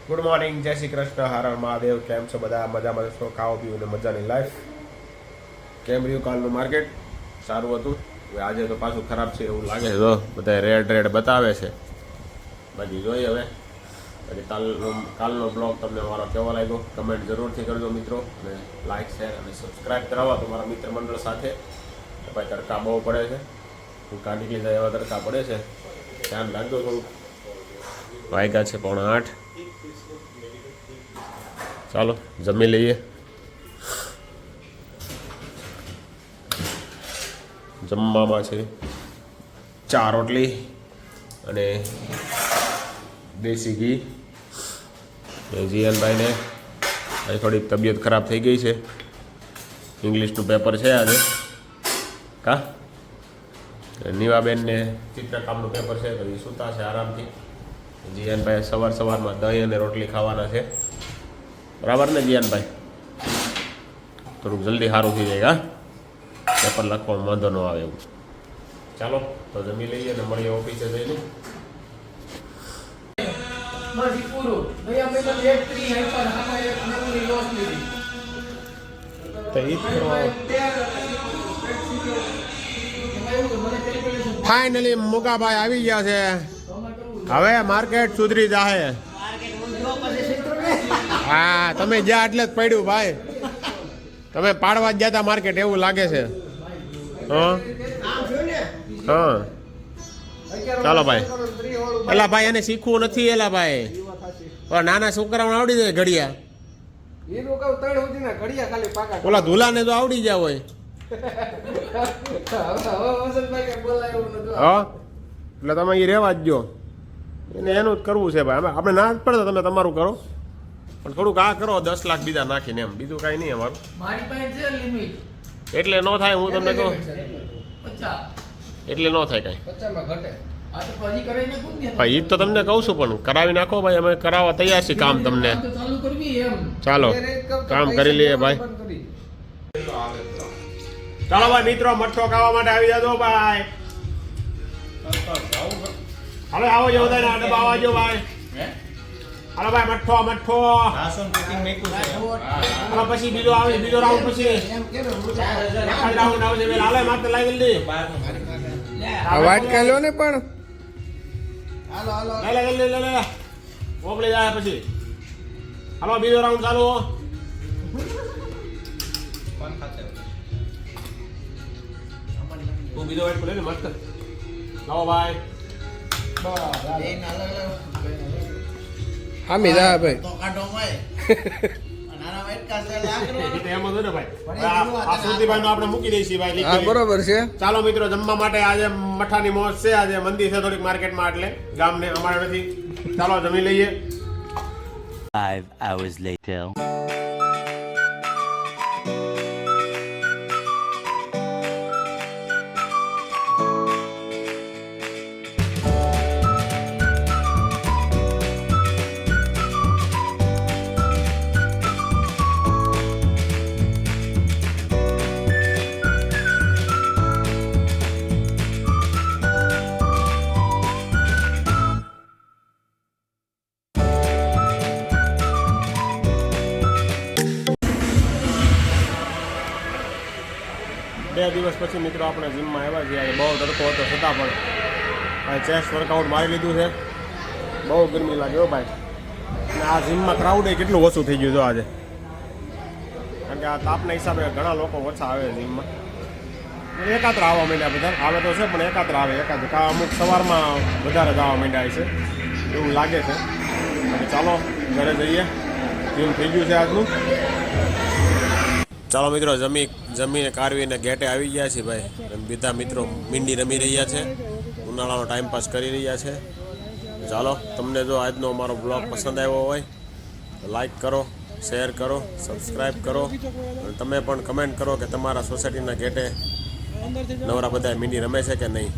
Good morning, જય શ્રી કૃષ્ણ, હર હર મહાદેવ. કેમ છો બધા? મજામાં છો? ખાઓ પીવું ને મજાની લાઈફ. કેમ રહ્યું કાલનું માર્કેટ? સારું હતું. હવે આજે તો પાછું ખરાબ છે એવું લાગે છે. બધા રેડ બતાવે છે. બાકી જોઈએ હવે. પછી કાલનો બ્લોગ તમને મારો કેવો લાગ્યો કમેન્ટ જરૂરથી કરજો મિત્રો. અને લાઇક શેર અને સબસ્ક્રાઈબ કરાવવા તમારા મિત્ર મંડળ સાથે. ભાઈ તડકા બહુ પડે છે, ભૂકા નીકળી જાય એવા તડકા પડે છે. ધ્યાન રાખજો થોડુંક. વાગ્યા છે 7:45. ચાલો જમી લઈએ. જમવામાં છે 4 રોટલી અને દેશી ઘી. જીયનભાઈને અહીં થોડીક તબિયત ખરાબ થઈ ગઈ છે. ઇંગ્લિશનું પેપર છે આજે. કા નીવાબેનને ચિત્રકામનું પેપર છે તો એ સૂતા છે આરામથી. જીયનભાઈ સવારમાં દહીં અને રોટલી ખાવાના છે. બરાબર ને જીયાનભાઈ? થોડુંક જલ્દી સારું થઈ જાય. હા, પેપર લખવામાં વાંધો ન આવે એવું. ચાલો તો જમી લઈએ અને મળીએ ઓફિસે જઈને. ફાઇનલી મુકાભાઈ આવી ગયા છે. હવે માર્કેટ સુધરી જાહે. હા, તમે જ્યાં એટલે જ પડ્યું ભાઈ. તમે પાડવા જ ગયા હતા માર્કેટ એવું લાગે છે. હા ચાલો ભાઈ. એલા ભાઈ એને શીખવું નથી. એલા ભાઈ નાના છોકરાઓને આવડી જાય ઘડિયા. ઓલા ધુલાને તો આવડી જાય હોય. હા એટલે તમે એ રહેવા જ જો. એને એનું જ કરવું છે ભાઈ. આપણે ના જ પડે તમે તમારું કરો, પણ થોડુંક આ કરો 10 લાખ બીજા નાખીને એમ. બીજું કાંઈ નહીં અમારું. એટલે ન થાય. હું તમને કહું એટલે ન થાય કાંઈ. ભાઈ એ તો તમને કહું છું, પણ કરાવી નાખો ભાઈ. અમે કરાવવા તૈયાર છીએ કામ તમને. ચાલો કામ કરી લઈએ ભાઈ. ચાલો ભાઈ મિત્રો, મઠ્ઠો ખાવા માટે આવી જાજો ભાઈ. હવે આવો જો બધા ડબ્બા આવજો ભાઈ. હાલો ભાઈ મઠ્ઠો હાલો. પછી બીજો આવે, બીજો રાઉન્ડ પછી રાઉન્ડ આવશે. હાલે માત્ર લાવી લે અવાજ કાલ્યો ને પણ લે મોકલી જાય પછી. હાલો બીજો રાઉન્ડ ચાલુ. તું બીજો વાઇટ પડે ને મસ્ત. લાવો ભાઈ. હા મીરા ભાઈ. આપણે મૂકી દઈશું ભાઈ. બરોબર છે. ચાલો મિત્રો જમવા માટે. આજે મઠાની મોજ છે. આજે મંદી છે થોડીક માર્કેટમાં, એટલે ગામને અમારે નથી. ચાલો જમી લઈએ. 5 hours later. બે દિવસ પછી મિત્રો આપણે જીમમાં આવ્યા છીએ. બહુ તડકો હતો છતાં પણ ભાઈ ચેસ્ટ વર્કઆઉટ મારી લીધું છે. બહુ ગરમી લાગે હો ભાઈ. અને આ જીમમાં ક્રાઉડ કેટલું ઓછું થઈ ગયું જો આજે. કારણ કે આ તાપના હિસાબે ઘણા લોકો ઓછા આવે જીમમાં. એકાત્ર આવવા માંડ્યા બધા. આવે તો છે પણ એકાત્ર આવે. અમુક સવારમાં વધારે જવા માંડ્યા છે એવું લાગે છે. ચાલો ઘરે જઈએ. જીમ થઈ ગયું છે આજનું. ચાલો મિત્રો જમીને કારવીને ગેટે આવી ગયા છે ભાઈ. બધા મિત્રો મીંડી રમી રહ્યા છે, ઉનાળાનો ટાઈમ પાસ કરી રહ્યા છે. ચાલો તમને જો આજનો અમારો બ્લોગ પસંદ આવ્યો હોય તો લાઈક કરો, શેર કરો, સબસ્ક્રાઈબ કરો. અને તમે પણ કમેન્ટ કરો કે તમારા સોસાયટીના ગેટે નવરા બધા મીંડી રમે છે કે નહીં.